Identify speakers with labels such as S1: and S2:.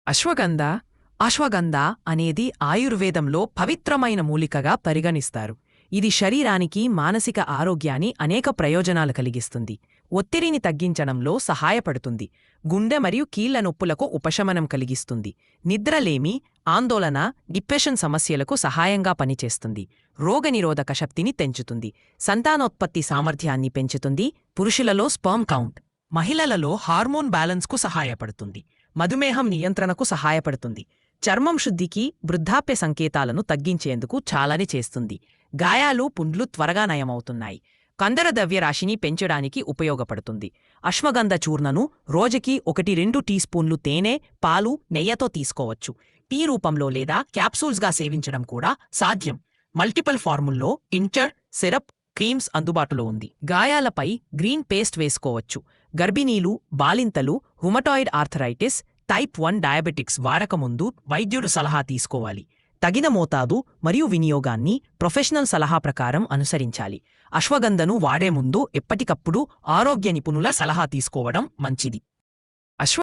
S1: అశ్వగంధ అశ్వగంధ అనేది ఆయుర్వేదంలో పవిత్రమైన మూలికగా పరిగణిస్తారు. ఇది శరీరానికి మానసిక ఆరోగ్యాన్ని అనేక ప్రయోజనాలు కలిగిస్తుంది. ఒత్తిడిని తగ్గించడంలో సహాయపడుతుంది. గుండె మరియు కీళ్ల నొప్పులకు ఉపశమనం కలిగిస్తుంది. నిద్రలేమి, ఆందోళన, డిప్రెషన్ సమస్యలకు సహాయంగా పనిచేస్తుంది. రోగనిరోధక శక్తిని పెంచుతుంది. సంతానోత్పత్తి సామర్థ్యాన్ని పెంచుతుంది. పురుషులలో స్పర్మ్ కౌంట్, మహిళలలో హార్మోన్ బ్యాలెన్స్కు సహాయపడుతుంది. మధుమేహం నియంత్రణకు సహాయపడుతుంది. చర్మం శుద్ధికి, వృద్ధాప్య సంకేతాలను తగ్గించేందుకు చాలానే చేస్తుంది. గాయాలు, పుండ్లు త్వరగా నయమవుతున్నాయి. కందర ద్రవ్యరాశిని పెంచడానికి ఉపయోగపడుతుంది. అశ్వగంధ చూర్ణను రోజుకి 1-2 టీ స్పూన్లు తేనె, పాలు, నెయ్యితో తీసుకోవచ్చు. టీ రూపంలో లేదా క్యాప్సూల్స్గా సేవించడం కూడా సాధ్యం. మల్టిపుల్ ఫార్ముల్లో టించర్, సిరప్, క్రీమ్స్ అందుబాటులో ఉంది. గాయాలపై గ్రీన్ పేస్ట్ వేసుకోవచ్చు. గర్భిణీలు, బాలింతలు, రుమటాయిడ్ ఆర్థరైటిస్, టైప్ 1 డయాబెటిక్స్ వాడకముందు వైద్యుడు సలహా తీసుకోవాలి. తగిన మోతాదు మరియు వినియోగాన్ని ప్రొఫెషనల్ సలహా ప్రకారం అనుసరించాలి. అశ్వగంధను వాడే ముందు ఎప్పటికప్పుడు ఆరోగ్య నిపుణుల సలహా తీసుకోవడం మంచిది.